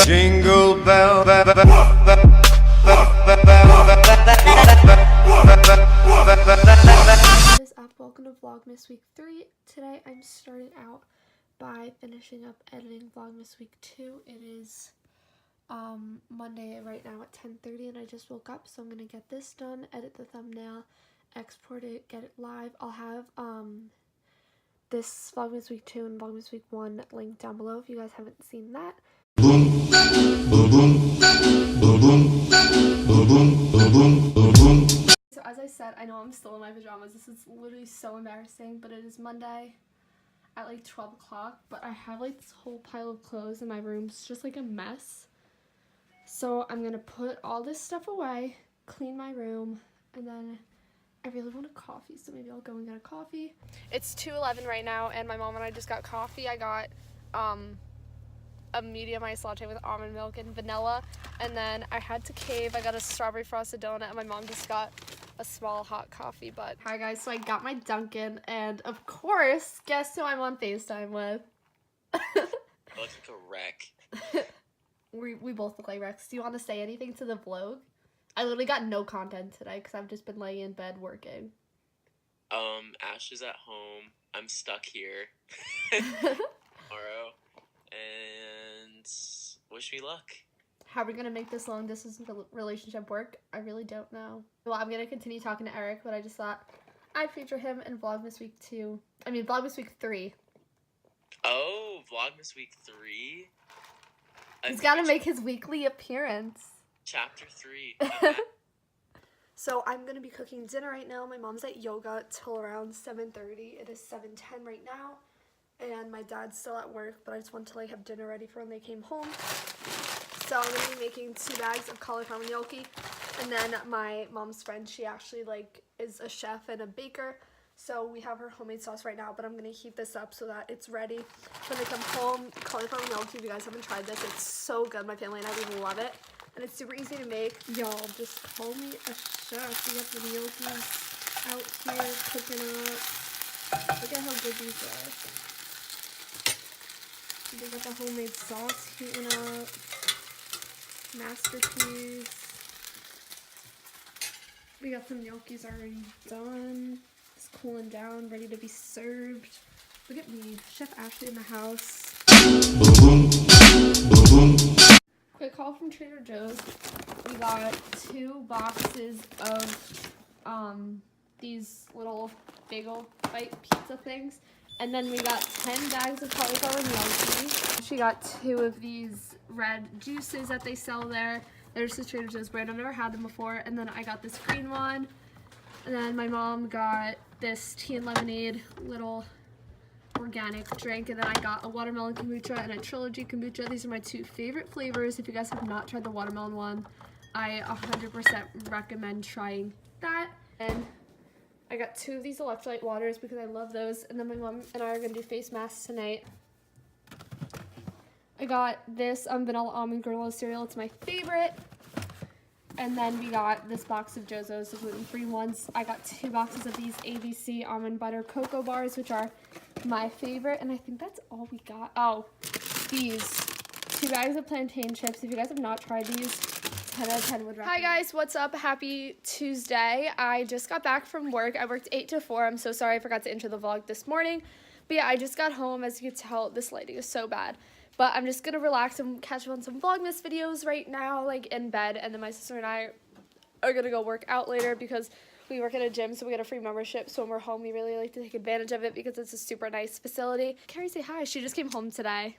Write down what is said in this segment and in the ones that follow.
Jingle bell. Welcome to Vlogmas Week 3. Today I'm starting out by finishing up editing Vlogmas Week 2. It is Monday right now at 10:30 and I just woke up, so I'm going to get this done, edit the thumbnail, export it, get it live. I'll have this Vlogmas Week 2 and Vlogmas Week 1 linked down below if you guys haven't seen that. Boom, boom, boom, boom, boom, boom, boom, boom, boom. So as I said, I know I'm still in my pajamas. This is literally so embarrassing, but it is Monday at like 12 o'clock, but I have like this whole pile of clothes in my room. It's just like a mess. So I'm gonna put all this stuff away, clean my room, and then I really want a coffee, so maybe I'll go and get a coffee. It's 2:11 right now, and my mom and I just got coffee. I got a medium iced latte with almond milk and vanilla, and then I had to cave. I got a strawberry frosted donut, and my mom just got a small hot coffee. But hi guys, so I got my Dunkin', and of course, guess who I'm on FaceTime with? I look like a wreck. We both look like wrecks. Do you want to say anything to the vlog? I literally got no content today because I've just been laying in bed working. Ash is at home. I'm stuck here tomorrow, and wish me luck. How are we gonna make this long distance relationship work? I really don't know. Well, I'm gonna continue talking to Eric, but I just thought I'd feature him in Vlogmas Week 2. I mean, Vlogmas Week 3. Oh, Vlogmas Week 3? He's gotta make his weekly appearance. Chapter 3. So I'm gonna be cooking dinner right now. My mom's at yoga till around 7:30. It is 7:10 right now, and my dad's still at work, but I just want to like have dinner ready for when they came home. So I'm gonna be making 2 bags of cauliflower gnocchi, and then my mom's friend, she actually like is a chef and a baker, so we have her homemade sauce right now, but I'm gonna heat this up so that it's ready when they come home. Cauliflower gnocchi, if you guys haven't tried this, it's so good. My family and I, we love it, and it's super easy to make. Y'all, just call me a chef. We got the gnocchis out here cooking up. Look at how good these are. They got the homemade sauce heating up. Masterpiece. We got some gnocchis already done. It's cooling down, ready to be served. Look at me, Chef Ashley in the house. Quick call from Trader Joe's. We got 2 boxes of these little bagel bite pizza things. And then we got 10 bags of cauliflower gnocchi. She got 2 of these red juices that they sell there. There's the Trader Joe's brand. I've never had them before. And then I got this green one. And then my mom got this tea and lemonade little organic drink. And then I got a watermelon kombucha and a trilogy kombucha. These are my 2 favorite flavors. If you guys have not tried the watermelon one, I 100% recommend trying that. And I got 2 of these electrolyte waters because I love those. And then my mom and I are going to do face masks tonight. I got this vanilla almond granola cereal. It's my favorite. And then we got this box of Jozo's, the gluten-free ones. I got 2 boxes of these ABC almond butter cocoa bars, which are my favorite. And I think that's all we got. Oh, these 2 bags of plantain chips. If you guys have not tried these, 10 out of 10 would recommend. Hi guys, what's up? Happy Tuesday. I just got back from work. I worked 8 to 4. I'm so sorry I forgot to intro the vlog this morning. But yeah, I just got home. As you can tell, this lighting is so bad. But I'm just gonna relax and catch up on some Vlogmas videos right now, like in bed. And then my sister and I are gonna go work out later because we work at a gym, so we get a free membership. So when we're home, we really like to take advantage of it because it's a super nice facility. Carrie, say hi. She just came home today.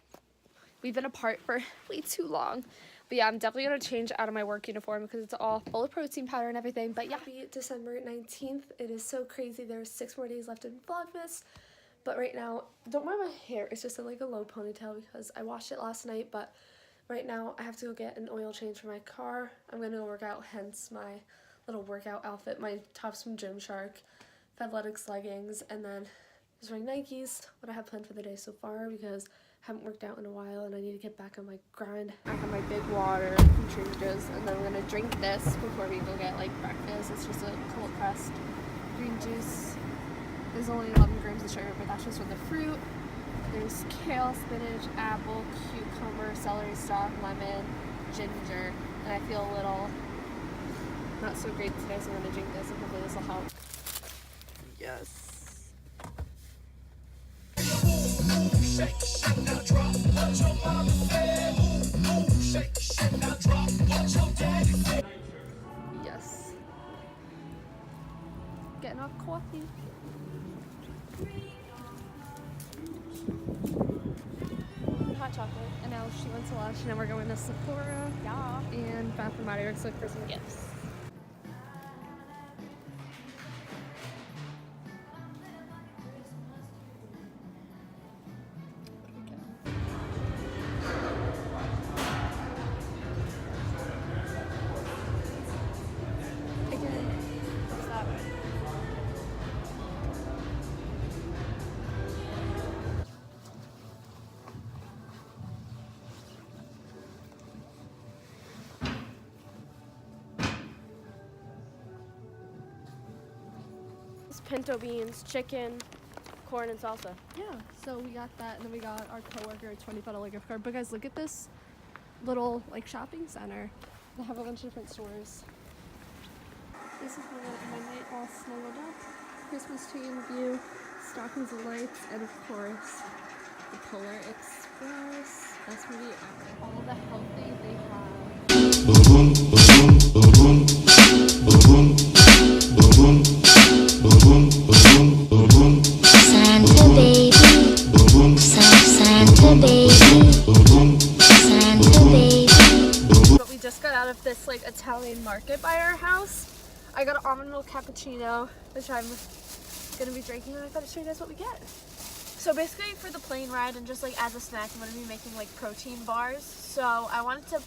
We've been apart for way too long. But yeah, I'm definitely going to change out of my work uniform because it's all full of protein powder and everything. But yeah, happy December 19th. It is so crazy. There's 6 more days left in Vlogmas. But right now, don't mind my hair. It's just in like a low ponytail because I washed it last night. But right now, I have to go get an oil change for my car. I'm going to go work out, hence my little workout outfit. My top's from Gymshark, Fedletics leggings, and then just wearing Nikes. What I have planned for the day so far because I haven't worked out in a while and I need to get back on my grind. I have my big water from Trader Joe's, and then I'm going to drink this before we go get like breakfast. It's just a cold pressed green juice. There's only 11 grams of sugar, but that's just from the fruit. There's kale, spinach, apple, cucumber, celery stalk, lemon, ginger, and I feel a little not so great today, so I'm gonna drink this and hopefully this will help. Yes. Yes. Getting off coffee. Hot chocolate. And now she went to lunch, and then we're going to Sephora. Yeah. And Bath and Body Works look for some gifts. Pinto beans, chicken, corn, and salsa. Yeah, so we got that, and then we got our coworker a $20 gift card. But guys, look at this little like shopping center. They have a bunch of different stores. This is where my night all snuggled up. Christmas tree in view, stockings and lights, and of course the Polar Express. That's where we are. All the healthy they have. Boom, boom, boom, boom, boom, boom, boom, boom, boom. Santa baby, Santa baby, Santa baby. But we just got out of this like Italian market by our house. I got an almond milk cappuccino, which I'm gonna be drinking, and I thought I'd show you guys what we get. So basically for the plane ride and just like as a snack, I'm gonna be making like protein bars. So I wanted to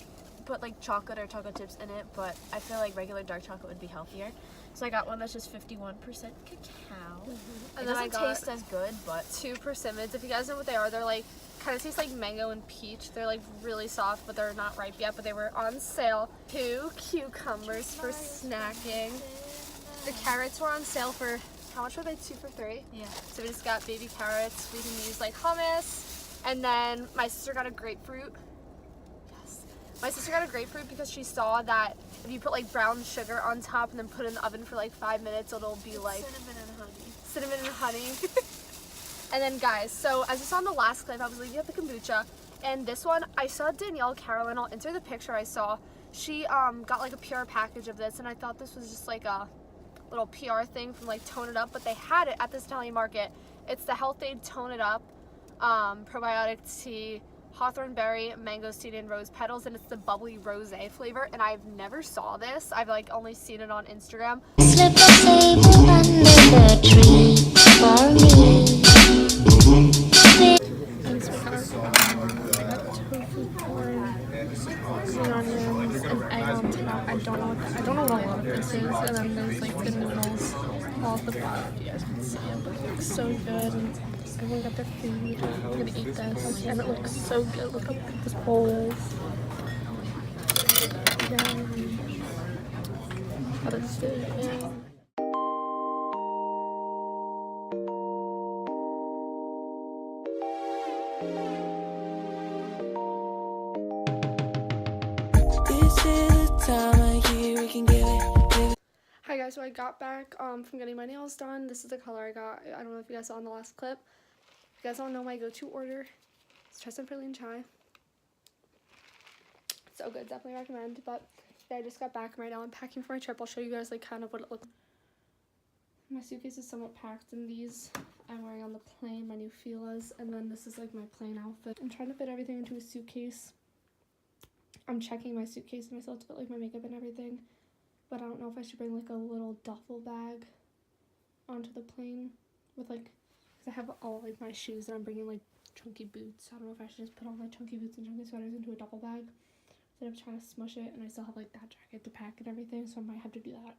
put like chocolate or chocolate chips in it, but I feel like regular dark chocolate would be healthier. So I got one that's just 51% cacao. And then I got taste as good, but 2 persimmons. If you guys know what they are, they're like kind of taste like mango and peach. They're like really soft, but they're not ripe yet, but they were on sale. 2 cucumbers for snacking. The carrots were on sale for, how much were they? 2 for 3? Yeah. So we just got baby carrots. We can use like hummus. And then my sister got a grapefruit. My sister got a grapefruit because she saw that if you put like brown sugar on top and then put it in the oven for like 5 minutes, it'll be like cinnamon and honey. And then guys, so as you saw in the last clip, I was leaving at the kombucha, and this one I saw Danielle Caroline. I'll enter the picture I saw. She got like a PR package of this, and I thought this was just like a little PR thing from like Tone It Up, but they had it at this Italian market. It's the Health Aid Tone It Up probiotic tea. Hawthorn berry, mango seed, and rose petals, and it's the bubbly rosé flavor, and I've never saw this. I've like only seen it on Instagram. Slip a table under the tree for me. Thanks for I got tofu corn, green onions, and egg on top. I don't know what a lot of this is, and then there's like the noodles all at the bottom. You guys can see it, but it looks so good. And everyone got their food. I'm gonna eat this, and it looks so good. Look how big this bowl is. Yum. But it's good. Yeah. Hi guys, so I got back from getting my nails done. This is the color I got. I don't know if you guys saw in the last clip. If you guys don't know my go-to order, it's chestnut praline chai. So good, definitely recommend. But yeah, I just got back right now. I'm packing for my trip. I'll show you guys like kind of what it looks like. My suitcase is somewhat packed in these. I'm wearing on the plane my new Fila's, and then this is like my plain outfit. I'm trying to fit everything into a suitcase. I'm checking my suitcase myself to put like my makeup and everything, but I don't know if I should bring like a little duffel bag onto the plane with like, because I have all like my shoes and I'm bringing like chunky boots. I don't know if I should just put all my chunky boots and chunky sweaters into a duffel bag instead of trying to smush it, and I still have like that jacket to pack and everything, so I might have to do that.